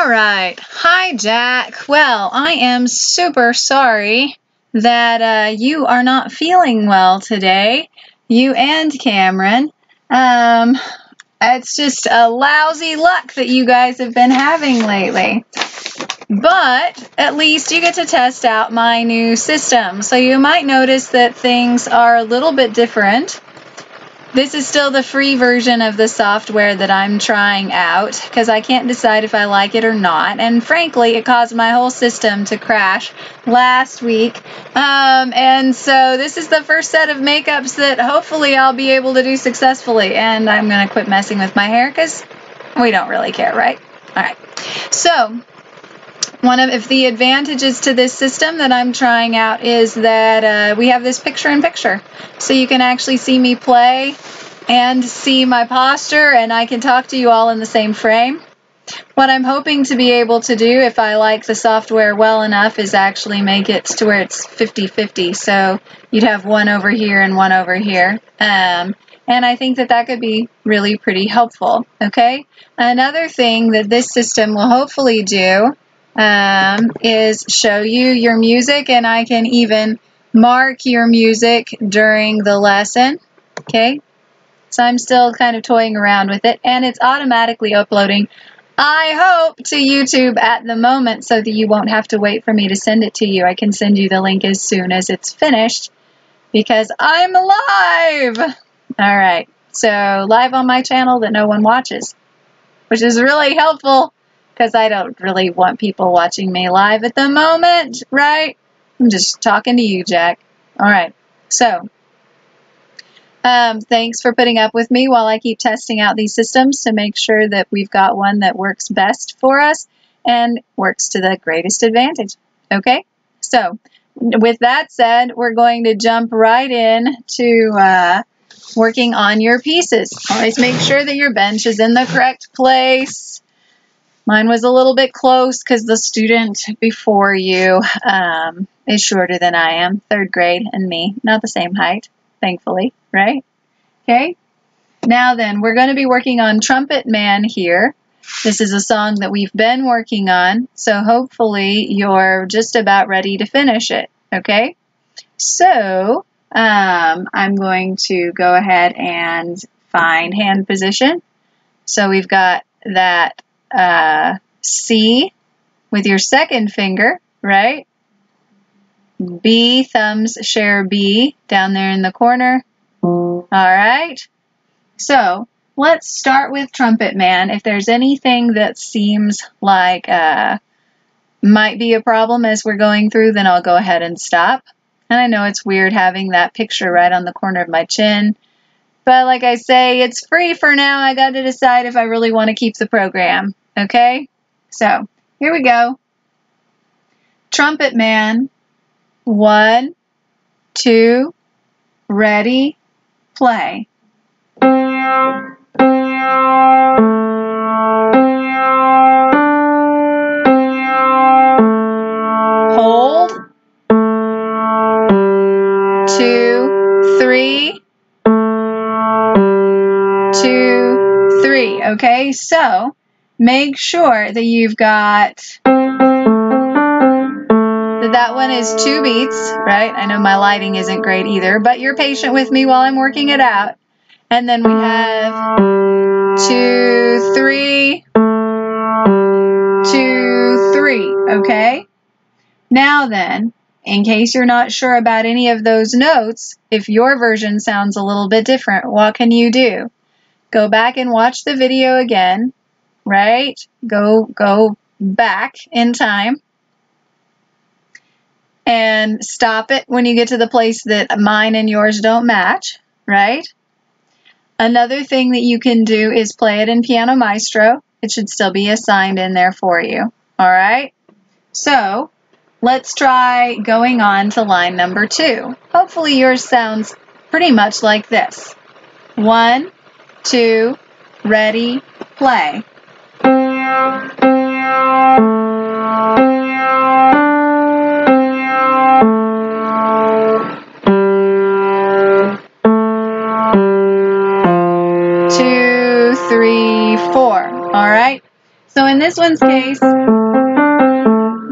All right. Hi, Jack. Well, I am super sorry that you are not feeling well today, you and Cameron. It's just a lousy luck that you guys have been having lately. But at least you get to test out my new system. So you might notice that things are a little bit different. This is still the free version of the software that I'm trying out because I can't decide if I like it or not. And frankly, it caused my whole system to crash last week. And so this is the first set of makeups that hopefully I'll be able to do successfully. And I'm going to quit messing with my hair because we don't really care, right? All right. So one of the advantages to this system that I'm trying out is that we have this picture-in-picture. So you can actually see me play and see my posture, and I can talk to you all in the same frame. What I'm hoping to be able to do, if I like the software well enough, is actually make it to where it's 50-50. So you'd have one over here and one over here. And I think that that could be really pretty helpful, okay? Another thing that this system will hopefully do is show you your music, and I can even mark your music during the lesson, okay? So I'm still kind of toying around with it, and it's automatically uploading, I hope, to YouTube at the moment so that you won't have to wait for me to send it to you. I can send you the link as soon as it's finished because I'm live! All right, so live on my channel that no one watches, which is really helpful because I don't really want people watching me live at the moment, right? I'm just talking to you, Jack. All right, so thanks for putting up with me while I keep testing out these systems to make sure that we've got one that works best for us and works to the greatest advantage, okay? So with that said, we're going to jump right in to working on your pieces. Always make sure that your bench is in the correct place. Mine was a little bit close because the student before you is shorter than I am, 3rd grade, and me. Not the same height, thankfully, right? Okay. Now then, we're going to be working on Trumpet Man here. This is a song that we've been working on, so hopefully you're just about ready to finish it, okay? So I'm going to go ahead and find hand position. So we've got that C with your 2nd finger, right? B, thumbs share B down there in the corner. All right. So let's start with Trumpet Man. If there's anything that seems like might be a problem as we're going through, then I'll go ahead and stop. And I know it's weird having that picture right on the corner of my chin. But like I say, it's free for now. I got to decide if I really want to keep the program. Okay? So, here we go. Trumpet Man. 1, 2, ready, play. Hold. 2, 3. 2, 3. Okay, so make sure that you've got that one is 2 beats, right? I know my lighting isn't great either, but you're patient with me while I'm working it out. And then we have 2, 3, 2, 3, okay? Now then, in case you're not sure about any of those notes, if your version sounds a little bit different, what can you do? Go back and watch the video again, right? Go back in time. And stop it when you get to the place that mine and yours don't match, right? Another thing that you can do is play it in Piano Maestro. It should still be assigned in there for you, all right? So let's try going on to line number 2. Hopefully yours sounds pretty much like this. 1, 2, ready, play. 2, 3, 4. All right. So in this one's case,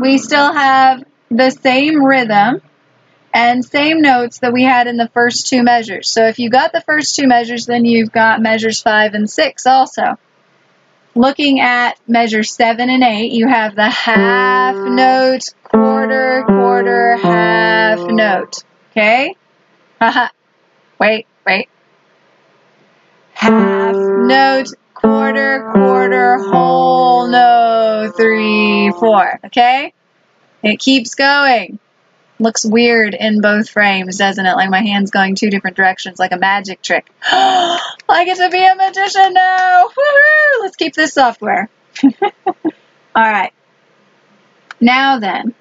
we still have the same rhythm and same notes that we had in the first two measures. So if you got the first two measures, then you've got measures 5 and 6 also. Looking at measure 7 and 8, you have the half note, quarter, quarter, half note. Okay? Wait. Half note, quarter, quarter, whole note, 3, 4. Okay? It keeps going. Looks weird in both frames, doesn't it? Like my hand's going 2 different directions, like a magic trick. I get to be a magician now! Woohoo! Let's keep this software. Alright. Now then,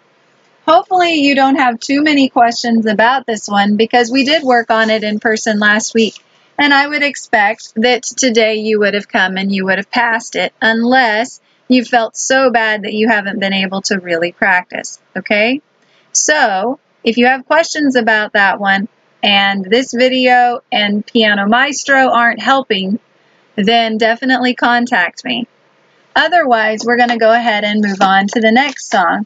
hopefully you don't have too many questions about this one because we did work on it in person last week. And I would expect that today you would have come and you would have passed it unless you felt so bad that you haven't been able to really practice, okay? So, if you have questions about that one and this video and Piano Maestro aren't helping, then definitely contact me. Otherwise, we're going to go ahead and move on to the next song.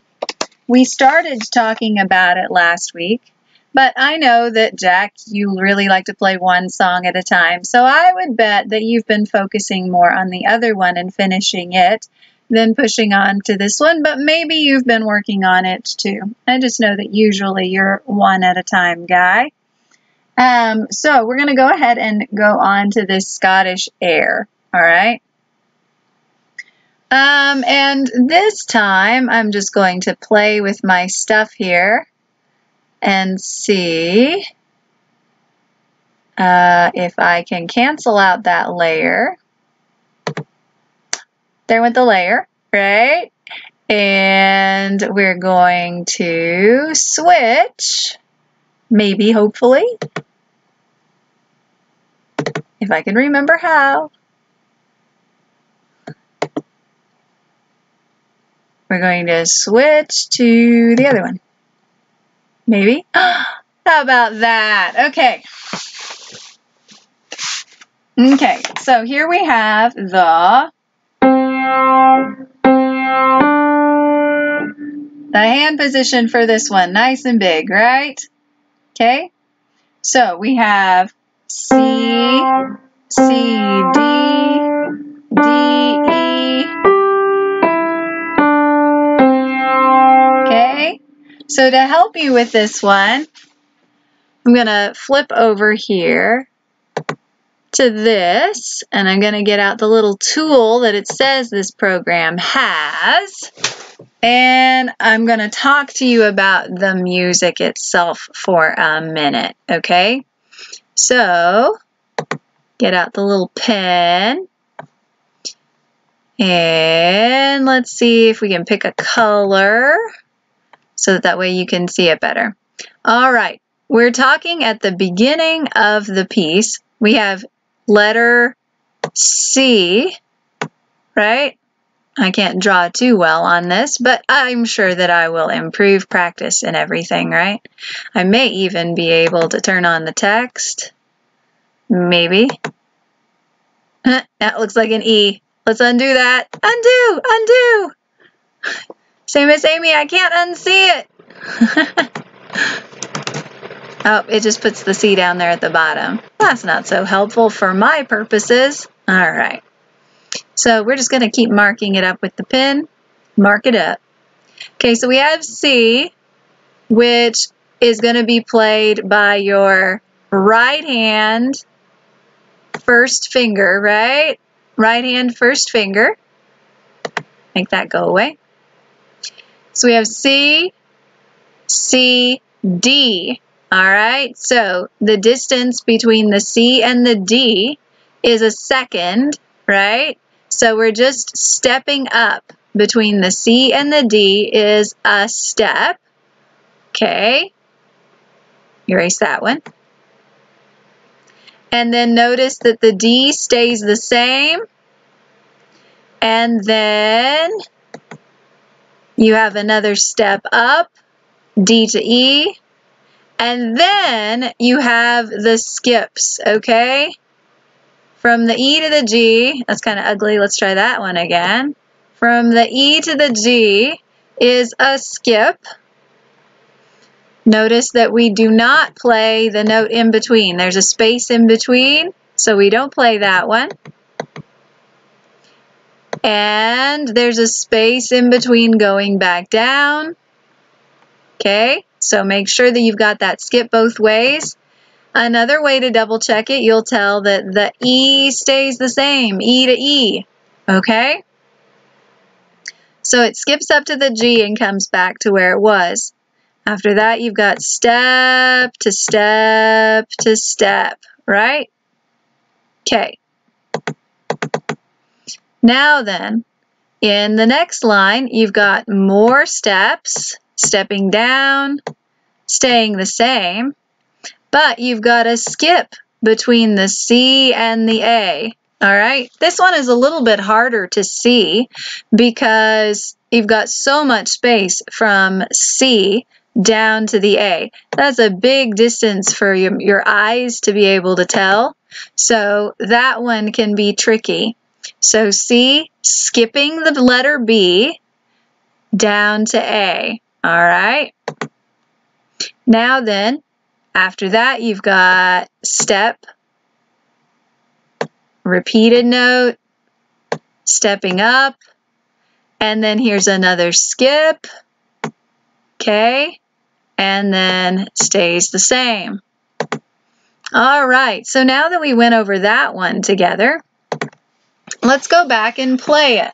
We started talking about it last week, but I know that, Jack, you really like to play one song at a time, so I would bet that you've been focusing more on the other one and finishing it than pushing on to this one, but maybe you've been working on it too. I just know that usually you're one at a time guy. So we're going to go ahead and go on to this Scottish air, all right? And this time I'm just going to play with my stuff here and see if I can cancel out that layer. There went the layer, right? And we're going to switch, maybe, hopefully, if I can remember how. We're going to switch to the other one. Maybe? How about that? Okay. Okay, so here we have the hand position for this one. Nice and big, right? Okay. So we have C, C, D, D, E. Okay. So to help you with this one, I'm going to flip over here to this, and I'm going to get out the little tool that it says this program has, and I'm going to talk to you about the music itself for a minute, okay? So, get out the little pen, and let's see if we can pick a color so that way you can see it better. All right, we're talking at the beginning of the piece. We have letter C, right? I can't draw too well on this, but I'm sure that I will improve practice and everything, right? I may even be able to turn on the text. Maybe. That looks like an E. Let's undo that. Undo! Undo! Same as Amy, I can't unsee it. Oh, it just puts the C down there at the bottom. That's not so helpful for my purposes. All right. So we're just going to keep marking it up with the pen. Mark it up. Okay, so we have C, which is going to be played by your right hand first finger, right? Right hand first finger. Make that go away. So we have C, C, D. All right, so the distance between the C and the D is a second, right? So we're just stepping up. Between the C and the D is a step. Okay, erase that one. And then notice that the D stays the same. And then you have another step up, D to E. And then you have the skips, okay? From the E to the G, that's kind of ugly. Let's try that one again. from the E to the G is a skip. Notice that we do not play the note in between. There's a space in between, so we don't play that one. And there's a space in between going back down. Okay, so make sure that you've got that skip both ways. Another way to double check it, you'll tell that the E stays the same, E to E. Okay? So it skips up to the G and comes back to where it was. After that, you've got step to step to step, right? Okay. Now then, in the next line, you've got more steps, stepping down, staying the same, but you've got a skip between the C and the A. All right, this one is a little bit harder to see because you've got so much space from C down to the A. That's a big distance for your eyes to be able to tell. So that one can be tricky. So C, skipping the letter B down to A. All right. Now then, after that, you've got step, repeated note, stepping up, and then here's another skip, okay, and then stays the same. All right, so now that we went over that one together, let's go back and play it,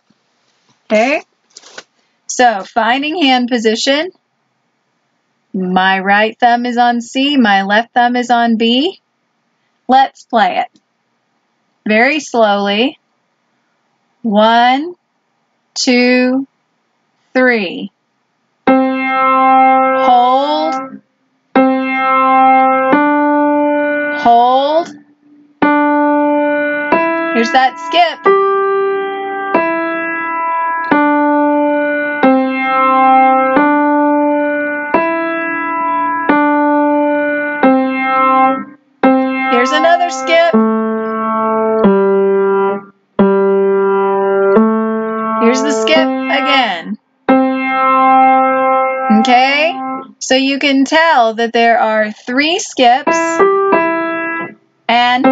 okay? So finding hand position, my right thumb is on C, my left thumb is on B. Let's play it. Very slowly. 1, 2, 3. Hold. Hold. Here's that skip. Here's another skip. Here's the skip again. Okay, so you can tell that there are 3 skips, and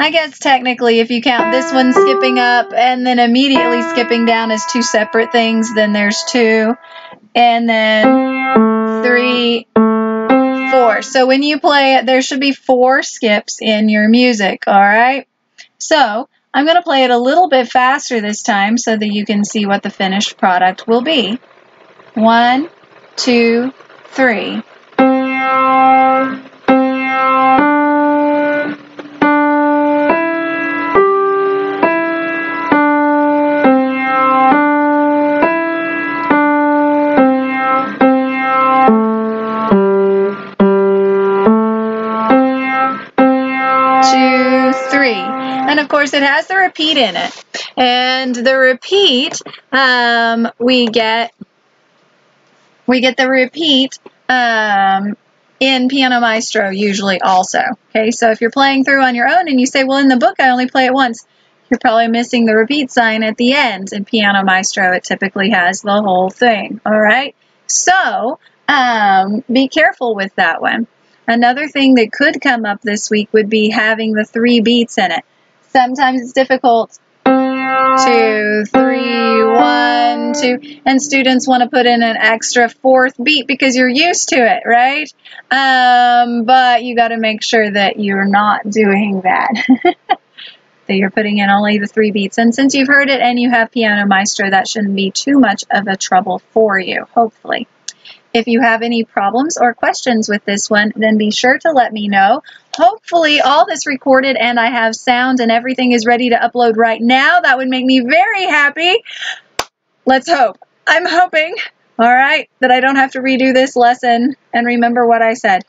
I guess technically if you count this one skipping up and then immediately skipping down as 2 separate things, then there's 2, and then 3, 4. So when you play it, there should be 4 skips in your music, all right? So I'm going to play it a little bit faster this time so that you can see what the finished product will be. 1, 2, 3. And of course it has the repeat in it, and the repeat we get the repeat in Piano Maestro usually also. Okay, so if you're playing through on your own and you say, well, in the book I only play it once, you're probably missing the repeat sign at the end. In Piano Maestro it typically has the whole thing. All right, so be careful with that one. Another thing that could come up this week would be having the 3 beats in it. Sometimes it's difficult. 2, 3, 1, 2, and students want to put in an extra 4th beat because you're used to it, right? But you got to make sure that you're not doing that. That you're putting in only the 3 beats. And since you've heard it and you have Piano Maestro, that shouldn't be too much of a trouble for you, hopefully. If you have any problems or questions with this one, then be sure to let me know. Hopefully all this recorded and I have sound and everything is ready to upload right now. That would make me very happy. Let's hope. I'm hoping, all right, that I don't have to redo this lesson and remember what I said.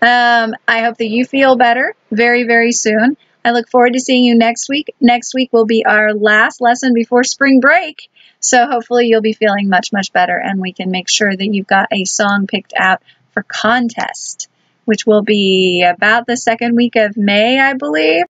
I hope that you feel better very, very soon. I look forward to seeing you next week. Next week will be our last lesson before spring break. So hopefully you'll be feeling much, much better, and we can make sure that you've got a song picked out for contest, which will be about the 2nd week of May, I believe.